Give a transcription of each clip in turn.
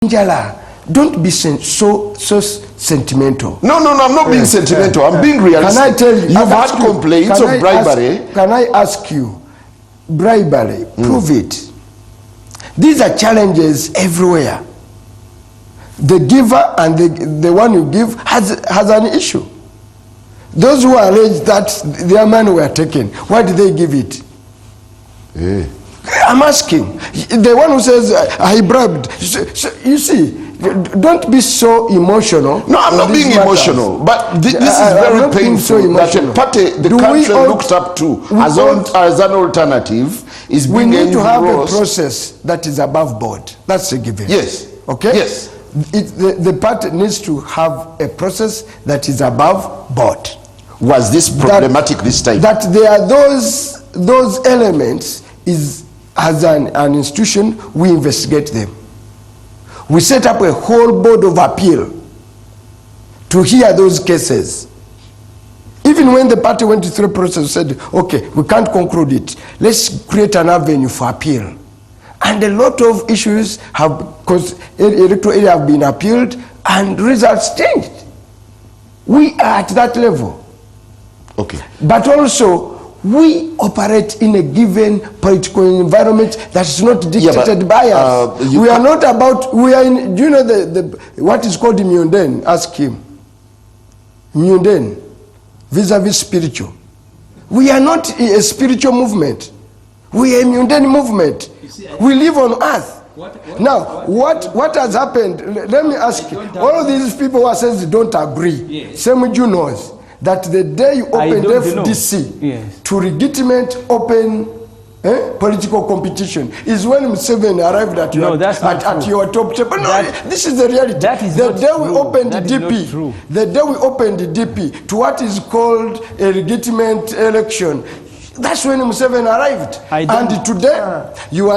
Njala, don't be so sentimental. No, I'm not being sentimental. I'm being realistic. Can I tell you? You've had complaints of bribery. Can I ask you, bribery, prove it. These are challenges everywhere. The giver and the one you give has an issue. Those who allege that their money were taken, why did they give it? I'm asking. The one who says, I bribed. You see, don't be so emotional. No, I'm not being emotional, but this is very painful that the party the country looked up to as an alternative is being engrossed. We need to have a process that is above board. That's a given. Yes. Okay? Yes. The party needs to have a process that is above board. Was this problematic this time? That there are those elements as an institution, we investigate them. We set up a whole board of appeal to hear those cases. Even when the party went through the process, said, okay, we can't conclude it. Let's create an avenue for appeal. And a lot of issues because electoral area have been appealed and results changed. We are at that level. Okay. But also, we operate in a given political environment that is not dictated by us. We are not about, we are in, do you know what is called Myunden? Ask him. Myunden, vis-a-vis spiritual. We are not a spiritual movement. We are a Myunden movement. We live on earth. What has happened? Let me ask you. All of these people who says they don't agree, yes. Same you knows that the day you open FDC yes. to legitimate open political competition is when Museveni arrived at your top table. No, this is the reality. The day we opened the DP, the day we opened the DP to what is called a legitimate election, that's when Museveni arrived. And today you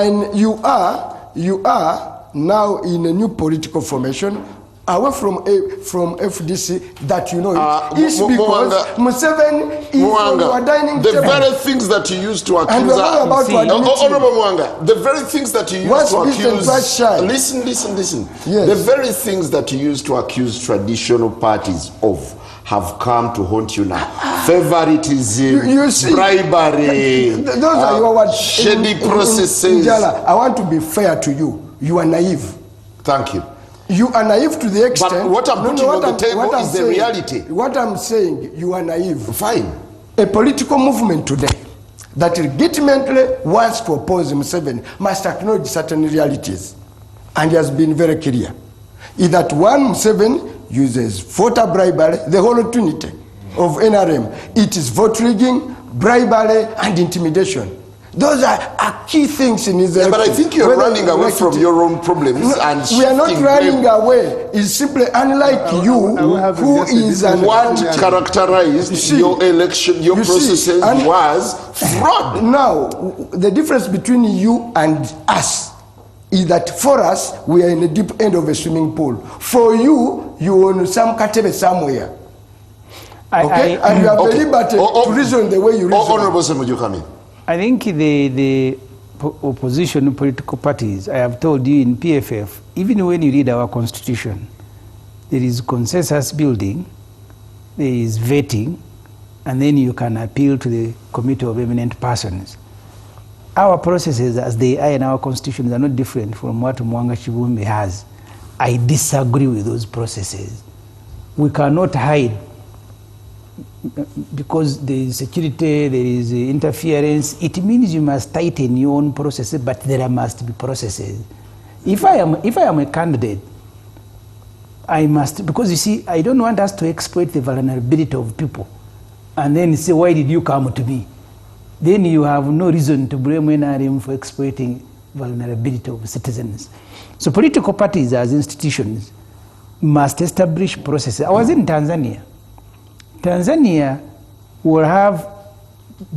are now in a new political formation away from FDC that you know is because Museveni is on your dining table. The very things that you used to accuse Honorable Muwanga, the very things that you used to accuse listen. Yes. The very things that you used to accuse traditional parties of have come to haunt you now. Favoritism, bribery, those are your words. Shady processes. Njala, I want to be fair to you. You are naive. Thank you. You are naive to the extent. But what I'm putting on the table is the reality. What I'm saying, you are naive. Fine. A political movement today that legitimately wants to oppose Museveni must acknowledge certain realities. And he has been very clear. Is that one, Museveni uses voter bribery, the whole trinity of NRM. It is vote rigging, bribery, and intimidation. Those are key things in his but I think you're running away from your own problems. We are not running away. It's simply unlike you, who is what characterized your election, your processes was fraud. Now, the difference between you and us is that for us, we are in the deep end of a swimming pool. For you, you own some katebe somewhere. Okay? And you have the liberty to reason the way you reason. Honorable Semuju, come in. I think the opposition political parties, I have told you in PFF, even when you read our constitution, there is consensus building, there is vetting, and then you can appeal to the committee of eminent persons. Our processes as they are in our constitution are not different from what Muwanga Kivumbi has. I disagree with those processes. We cannot hide because there is security, there is interference. It means you must tighten your own processes, but there must be processes. If I am a candidate, I must, because you see, I don't want us to exploit the vulnerability of people and then say, why did you come to me? Then you have no reason to blame NRM for exploiting vulnerability of citizens. So political parties as institutions must establish processes. I was in Tanzania. Tanzania will have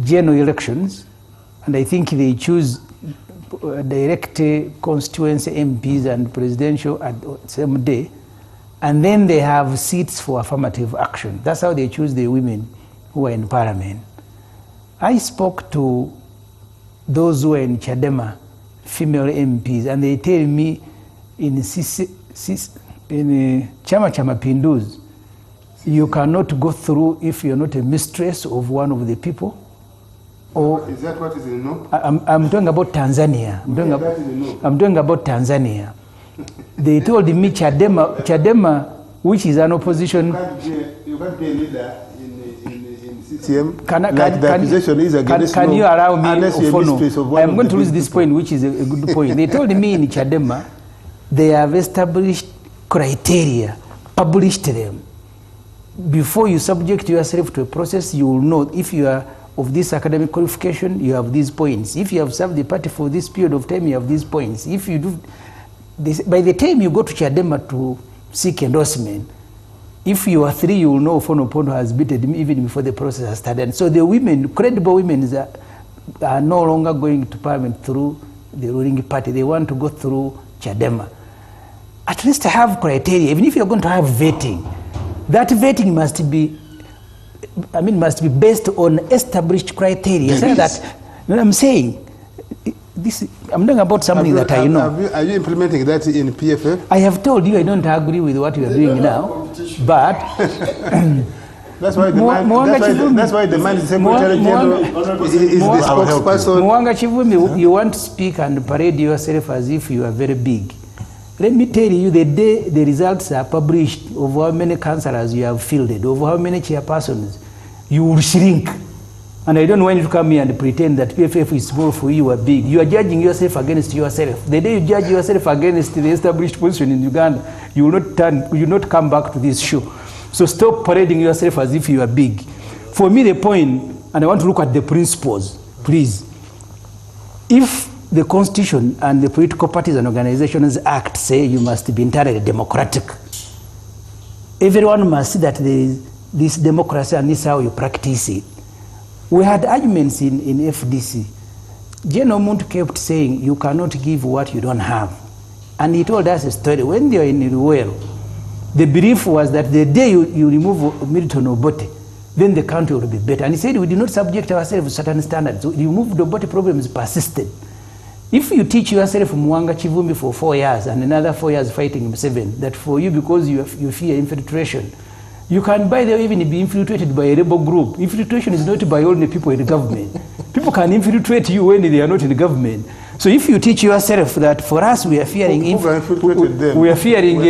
general elections, and I think they choose direct constituency MPs and presidential at the same day, and then they have seats for affirmative action. That's how they choose the women who are in parliament. I spoke to those who are in Chadema, female MPs, and they tell me in Chama cha Mapinduzi, you cannot go through if you're not a mistress of one of the people. Or is that what is in no? I'm talking about Tanzania. I'm talking about Tanzania. They told me Chadema, which is an opposition. You can't be a leader in CCM. Can you allow me? I'm going to lose this people. point, which is a good point. They told me in Chadema, they have established criteria, published them. Before you subject yourself to a process, you will know if you are of this academic qualification, you have these points. If you have served the party for this period of time, you have these points. If you do this, by the time you go to Chadema to seek endorsement, if you are 3, you will know Fonopono has beaten him even before the process has started. So the women, credible women, are no longer going to parliament through the ruling party. They want to go through Chadema. At least have criteria, even if you're going to have vetting. That vetting must be based on established criteria. I'm saying, I'm talking about something that I know. Are you implementing that in PFF? I have told you I don't agree with what you are doing now, but that's why the man is Secretary General is the spokesperson. Muwanga Kivumbi, you want to speak and parade yourself as if you are very big. Let me tell you, the day the results are published of how many councillors you have fielded, of how many chairpersons, you will shrink. And I don't want you to come here and pretend that PFF is small for you or big. You are judging yourself against yourself. The day you judge yourself against the established position in Uganda, you will not come back to this show. So stop parading yourself as if you are big. For me, the point, and I want to look at the principles, please. If the Constitution and the Political Parties and Organizations Act say you must be entirely democratic, everyone must see that there is this democracy and this is how you practice it. We had arguments in FDC. General Muntu kept saying you cannot give what you don't have. And he told us a story. When they were in Ruwero, the belief was that the day you remove Milton Obote, then the country will be better. And he said we did not subject ourselves to certain standards. So removed Obote problems persisted. If you teach yourself Muwanga Kivumbi for 4 years and another 4 years fighting Museveni, that for you, because you fear infiltration, you can, by the way, even be infiltrated by a rebel group. Infiltration is not by only people in the government. People can infiltrate you when they are not in the government. So if you teach yourself that for us we are fearing, we are fearing,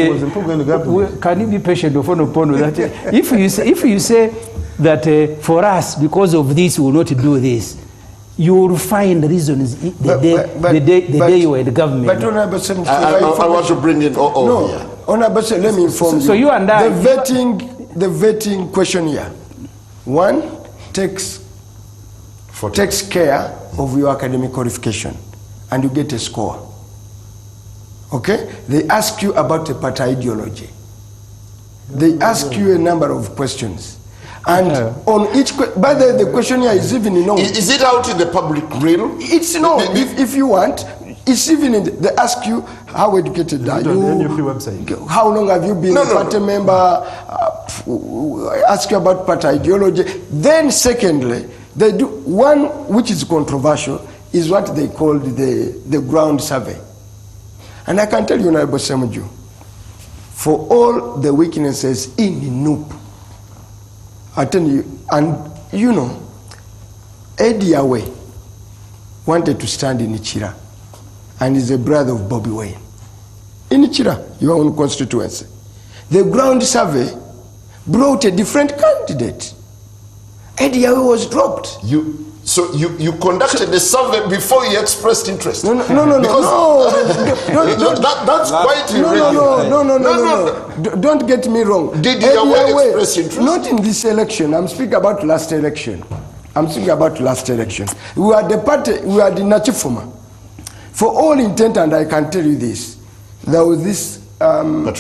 can you be patient that if you say that for us because of this we will not do this, you will find reasons the day you are in the government. But I want to bring in here. Honorable, let me inform you. So you and I, the vetting question here, one takes care of your academic qualification, and you get a score. Okay? They ask you about the party ideology. They ask you a number of questions. And on each, by the question here is even in. Is it out in the public realm? It's no. If you want, it's even in. They ask you how educated are you? Website. How long have you been a party member? Ask you about party ideology. Then, secondly, they do one which is controversial is what they call the ground survey. And I can tell you, Honorable Semuju, for all the weaknesses in NUP, I tell you, and you know, Eddie Awe wanted to stand in Ichira, and is a brother of Bobby Wine. In Ichira, your own constituency. The ground survey brought a different candidate. Eddie Awe was dropped. So you conducted the survey before you expressed interest? No. That's quite irregular. No. Don't get me wrong. Did you express interest? Not in this election. I'm speaking about last election. We are the party, we are the Nachifuma. For all intent, and I can tell you this, there was this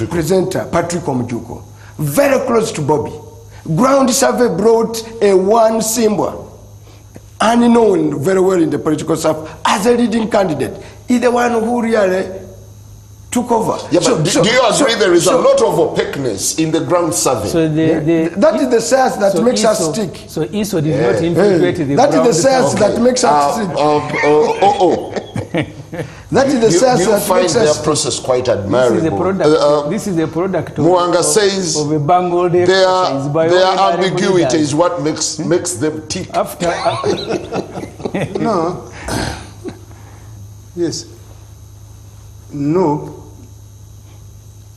presenter, Patrick Omujuko, very close to Bobby. Ground survey brought a one symbol, unknown very well in the political stuff, as a leading candidate. He's the one who really took over. Yeah, but do you agree there is a lot of opaqueness in the ground survey? So that is the science that makes us stick. So ISO did not infiltrate the that is the science that makes us stick. That is the sense you find their process quite admirable. This is a product Muwanga says of a bungled exercise by their ambiguity is what makes them tick. No. Yes. No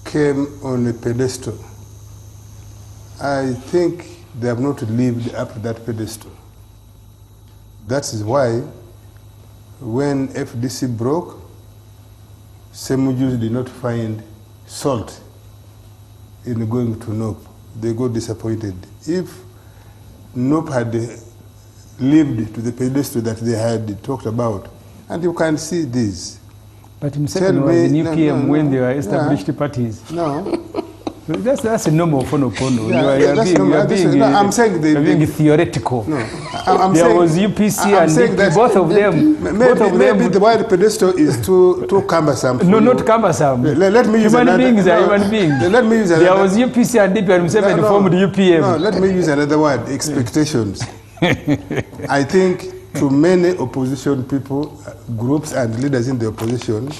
came on a pedestal. I think they have not lived up to that pedestal. That is why when FDC broke, Semujus did not find salt in going to NOP. They got disappointed. If NOP had lived to the pedestal that they had talked about, and you can see this. But himself was in UPM when they were established parties. No. That's a normal phonopono. I'm saying you're being theoretical. No, there was UPC and DP, both of them. Maybe the word pedestal is too cumbersome. No, not cumbersome. Let me use human beings are human beings. Let me use there was UPC and DP and himself formed UPM. No, let me use another word, expectations. I think to many opposition people, groups and leaders in the opposition,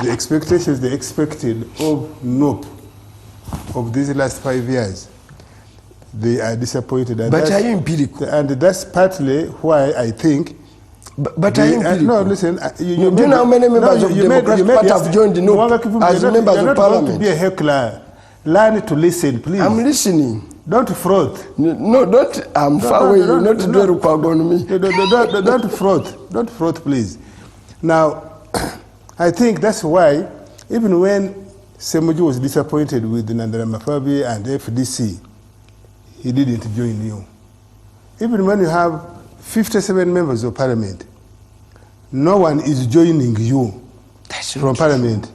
the expectations they expected of NOP of these last 5 years, they are disappointed. And but are you empirical? And that's partly why I think. But are you empirical? No, listen. Do you know how many members of the Democratic Party have joined the NOP as members of Parliament? You're not going to be a heckler. Learn to listen, please. I'm listening. Don't froth. No, don't. I'm far away. You're not doing on me. Don't froth. Don't froth, please. Now, I think that's why, even when Semuju was disappointed with the Nandaramafabi and FDC, he didn't join you. Even when you have 57 members of parliament, no one is joining you from parliament.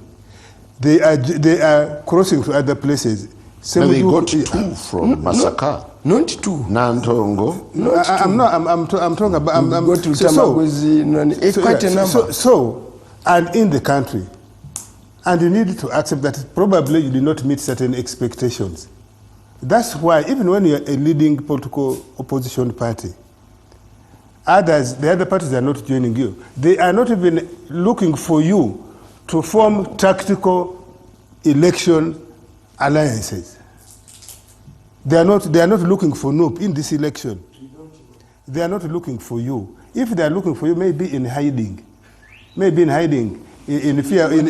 They are crossing to other places. No, they got 2 from Masaka. Not 2. Nantongo. I'm talking about. Quite a number. So, and in the country, and you need to accept that probably you did not meet certain expectations. That's why even when you're a leading political opposition party, the other parties are not joining you. They are not even looking for you to form tactical election alliances. They are not looking for NOP in this election. They are not looking for you. If they are looking for you, maybe in hiding. Maybe in hiding. In fear, in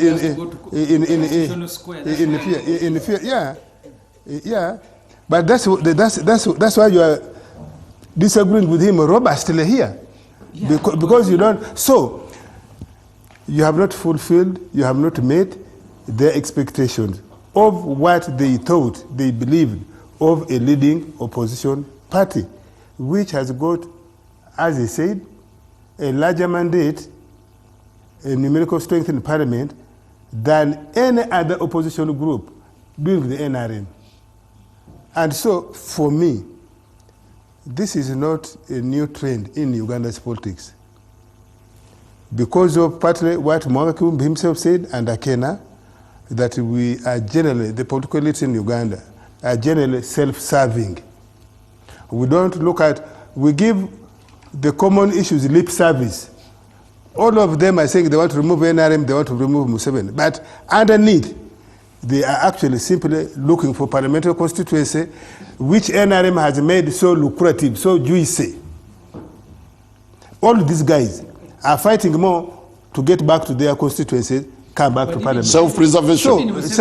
fear, yeah. But that's why you are disagreeing with him robustly here, because you don't. So you have not fulfilled, you have not met their expectations of what they thought, they believed of a leading opposition party, which has got, as he said, a larger mandate, a numerical strength in parliament than any other opposition group during the NRM. And so, for me, this is not a new trend in Uganda's politics. Because of partly what Kivumbi himself said and Akena, that we are generally, the political elites in Uganda, are generally self-serving. We don't look at, we give the common issues lip service. All of them are saying they want to remove NRM, they want to remove Museveni. But underneath, they are actually simply looking for parliamentary constituency, which NRM has made so lucrative, so juicy. All these guys are fighting more to get back to their constituencies, come back to parliament. Self-preservation. He was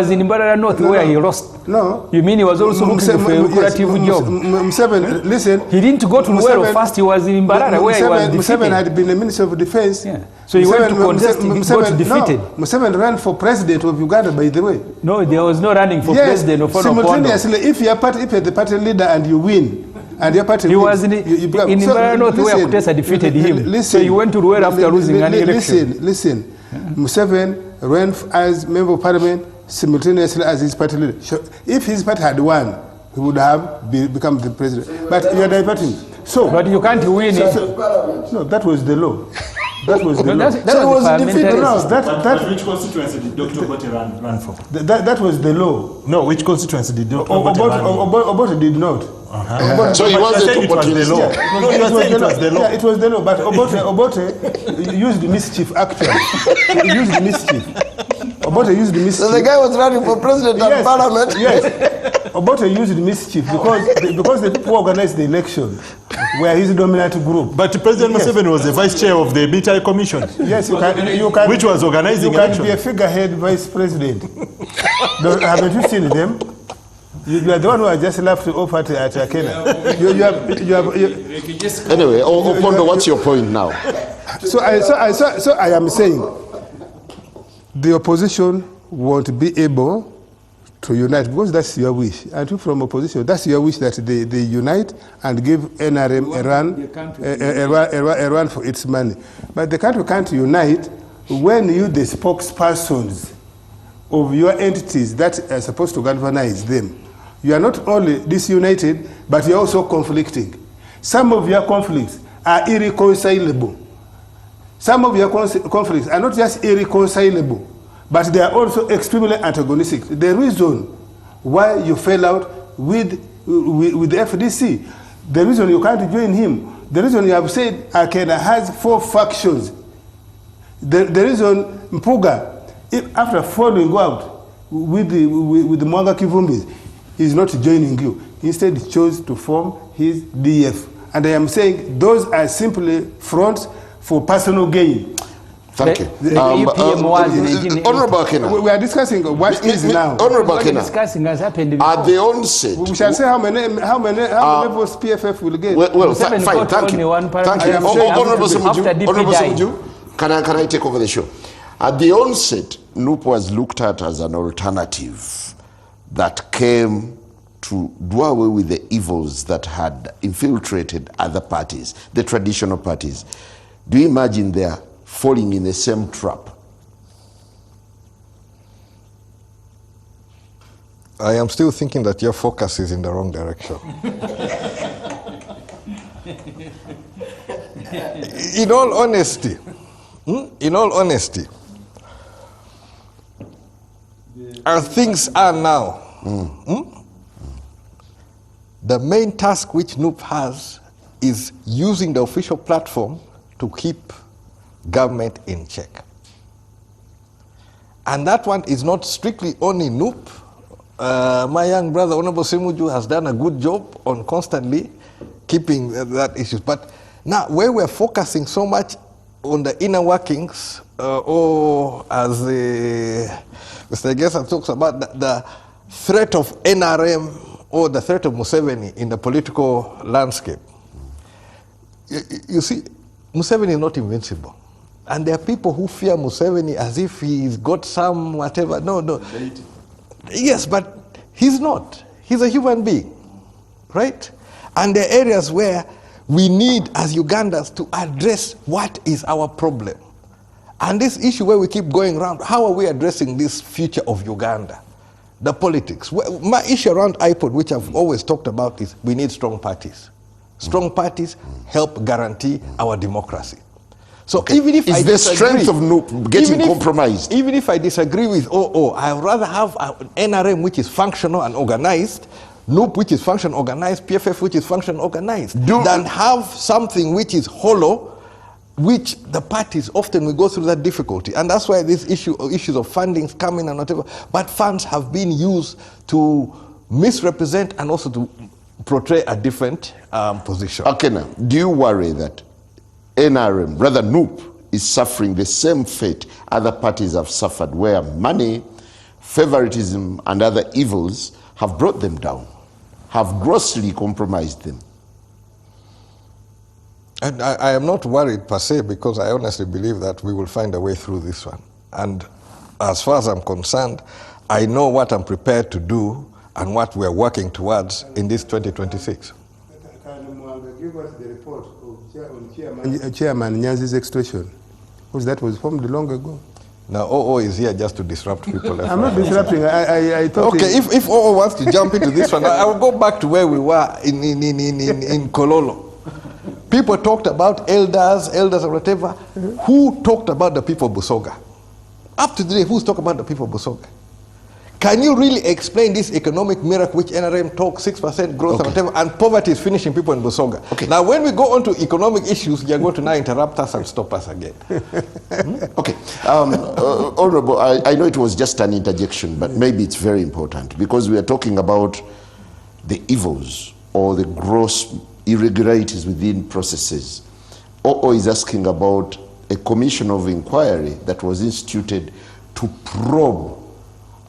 in Mbarara North where he lost. No. You mean he was also looking for a lucrative job? Listen. He didn't go to Luwero first, he was in Mbarara where he was defeated. Museveni had been the Minister of Defense. Yeah. So he went to contest, he got defeated. No, Museveni ran for president of Uganda, by the way. No, there was no running for president of simultaneously, if you're the party leader and you win, and your party was in Mbarara North where Kutesa defeated him. So he went to Luwero after losing an election. Listen. Museveni ran as member of parliament simultaneously as his party leader. If his party had won, he would have become the president. But you are diverting. So, but you can't win it. No, that was the law. That was the No, law. that was defeated. No, But which constituency did Dr. Obote run for? That was the law. No, which constituency did Dr. Obote run for? Obote did not. So he wasn't opportunist. No, you are saying it was the law. Yeah, it was the law. But Obote used mischief, actually. He used mischief. Obote used mischief. So the guy was running for president of parliament? Yes. Obote used mischief because the people who organized the election were his dominant group. But President Museveni was the vice chair of the BTI Commission. Yes, you can, which was organizing election. You can be a figurehead vice president. Haven't you seen them? You are the one who has just left off at Kenya. Anyway, Opondo, what's your point now? So I am saying the opposition won't be able to unite because that's your wish. And you from opposition, that's your wish that they unite and give NRM a run for its money. But the country can't unite when you, the spokespersons of your entities that are supposed to galvanize them, you are not only disunited, but you're also conflicting. Some of your conflicts are irreconcilable. Some of your conflicts are not just irreconcilable, but they are also extremely antagonistic. The reason why you fell out with the FDC, the reason you can't join him, the reason you have said Akena has 4 factions, the reason Mpuga, after falling out with the Muwanga Kivumbi, is not joining you. Instead, he chose to form his DF. And I am saying those are simply fronts for personal gain. Thank you. Honorable Kena. We are discussing what is now. Honorable Kena. Discussing has happened before. At the onset. We shall say how many levels PFF will get. Well, fine. Thank you. Thank you. Honorable Semuju, can I take over the show? At the onset, NUP was looked at as an alternative that came to do away with the evils that had infiltrated other parties, the traditional parties. Do you imagine they are falling in the same trap? I am still thinking that your focus is in the wrong direction. In all honesty, as things are now, the main task which NUP has is using the official platform to keep government in check. And that one is not strictly only NUP. My young brother, Honorable Semuju, has done a good job on constantly keeping that issue. But now, where we're focusing so much on the inner workings, or as Mr. Gesa talks about the threat of NRM or the threat of Museveni in the political landscape. You see, Museveni is not invincible. And there are people who fear Museveni as if he's got some whatever. No. Yes, but he's not. He's a human being, right? And there are areas where we need, as Ugandans, to address what is our problem. And this issue where we keep going around, how are we addressing this future of Uganda? The politics. My issue around IPOD, which I've always talked about, is we need strong parties. Strong parties help guarantee our democracy. So even if I disagree, is the strength of NUP getting compromised? Even if I disagree with I would rather have an NRM which is functional and organized, NUP which is functional organized, PFF which is functional organized, than have something which is hollow, which the parties often will go through that difficulty. And that's why this issues of funding come in and whatever. But funds have been used to misrepresent and also to portray a different position. Okay, now, do you worry that NRM, rather NUP, is suffering the same fate other parties have suffered, where money, favoritism, and other evils have brought them down, have grossly compromised them? And I am not worried per se, because I honestly believe that we will find a way through this one. And as far as I'm concerned, I know what I'm prepared to do and what we're working towards in this 2026. Can Muwanga give us the report of Chairman Nyanzi's extraction? Because that was formed long ago. Now, OO is here just to disrupt people. I'm not disrupting. I thought. Okay, if OO wants to jump into this one, I will go back to where we were in Kololo. People talked about elders or whatever. Who talked about the people of Busoga? Up to today, who's talking about the people of Busoga? Can you really explain this economic miracle which NRM talks 6% growth and whatever, and poverty is finishing people in Busoga? Now, when we go on to economic issues, you're going to now interrupt us and stop us again. Okay. Honorable, I know it was just an interjection, but maybe it's very important because we are talking about the evils or the gross irregularities within processes. OO is asking about a commission of inquiry that was instituted to probe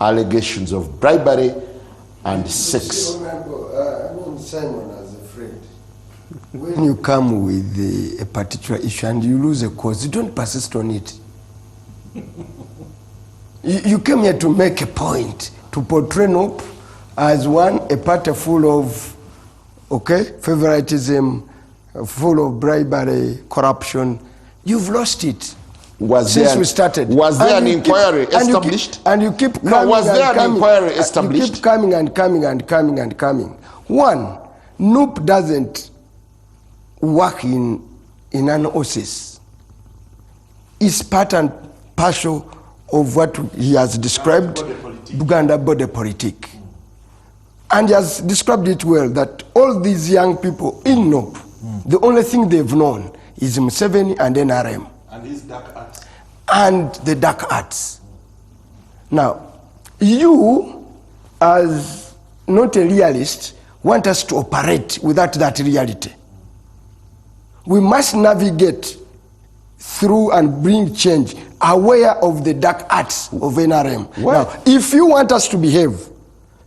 allegations of bribery and sex. Simon as a friend, when you come with a particular issue and you lose a cause, you don't persist on it. You came here to make a point, to portray NOP as a party full of, favoritism, full of bribery, corruption. You've lost it. Since we started. Was there an inquiry established? And you keep coming. No, was there an inquiry established? You keep coming and coming and coming and coming. One, NOP doesn't work in an OSIS. It's part and parcel of what he has described, Buganda body politic. And he has described it well, that all these young people in NOP, the only thing they've known is Museveni and NRM. And his dark arts. And the dark arts. Now, you, as not a realist, want us to operate without that reality. We must navigate through and bring change, aware of the dark arts of NRM. Now, if you want us to behave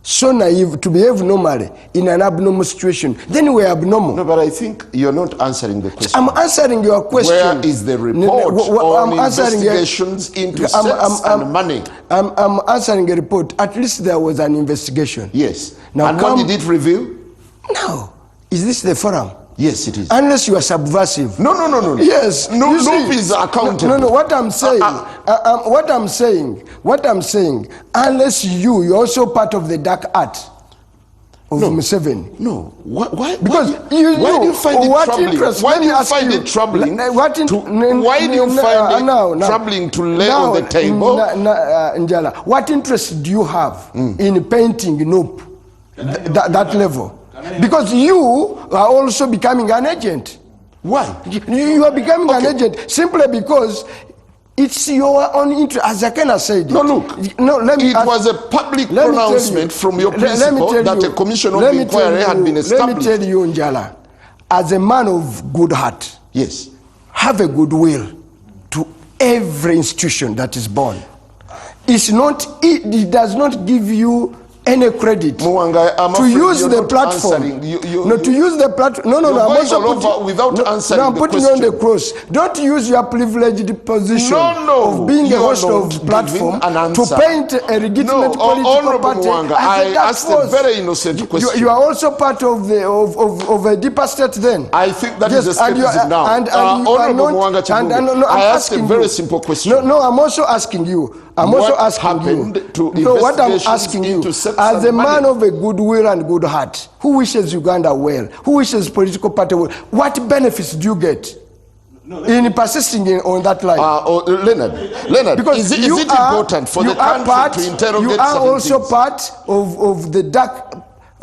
so naive, to behave normally in an abnormal situation, then we're abnormal. No, but I think you're not answering the question. I'm answering your question. Where is the report on investigations into sex and money? I'm answering a report. At least there was an investigation. Yes. Now, and what did it reveal? No. Is this the forum? Yes, it is. Unless you are subversive. No. Yes. No is accountable. No, what I'm saying, what I'm saying, unless you're also part of the dark art of Museveni. No. Why? Because why do you find it troubling? Why do you find it troubling? Why do you find it troubling to lay on the table? Njala, what interest do you have in painting NOP that level? Because you are also becoming an agent. Why? You are becoming an agent simply because it's your own interest. As Akena said. No, look. It was a public pronouncement from your principal that a commission of inquiry had been established. Let me tell you, Njala, as a man of good heart, yes, have a goodwill to every institution that is born. It does not give you any credit Muwanga, to use the platform. To use the platform. No. I'm also without answering I'm putting you on the cross. Don't use your privileged position of being a host of platform to paint a legitimate political party. Muwanga, I asked a very innocent question. You are also part of a deeper state. Then I think that is a statism now. Honorable Muwanga, I asked a very simple question. No, I'm also asking you. What I'm asking you, as a man of a goodwill and good heart, who wishes Uganda well, who wishes political party well, what benefits do you get in persisting on that line? Leonard, because is it important for the country to interrogate? You are also part of the dark.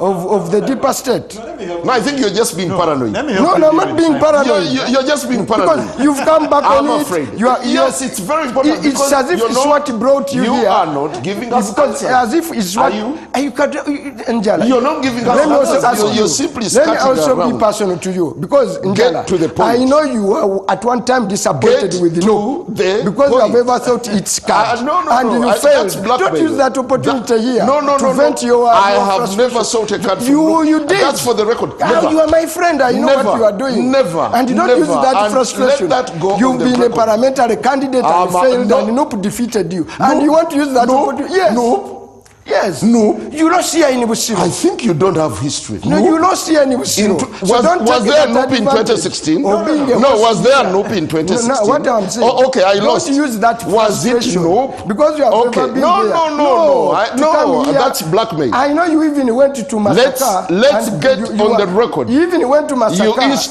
Of the deeper state. No, I think you're just being paranoid. No, I'm not being paranoid. You're just being paranoid. Because you've come back on it. I'm afraid. Yes, it's very important. It's as if it's what brought you here. You are not giving us answers. As if it's what... Njala, you're not giving us answers. You're simply scatting around. Let me also be personal to you. Because, Njala, to the point. I know you were at one time disappointed with NOP. Because you have ever thought it's scam. And you failed. Don't use that opportunity here to vent your... I have never sought a card from you did. That's for the record. Never. You are my friend. I know what you are doing. Never. And you don't use that frustration. Let that go. You've been a parliamentary candidate and failed, and NOP defeated you. And you want to use that opportunity? Yes. Yes. You lost here in Busiro. I think you don't have history. No, you lost here in Busiro. Was there a NOP in 2016? No, was there a NOP in 2016? No, what I'm saying. Okay, I lost. Don't use that was it NOP? Because you have never been there. No, that's blackmail. I know you even went to Masaka. Let's get on the record. You even went to Masaka.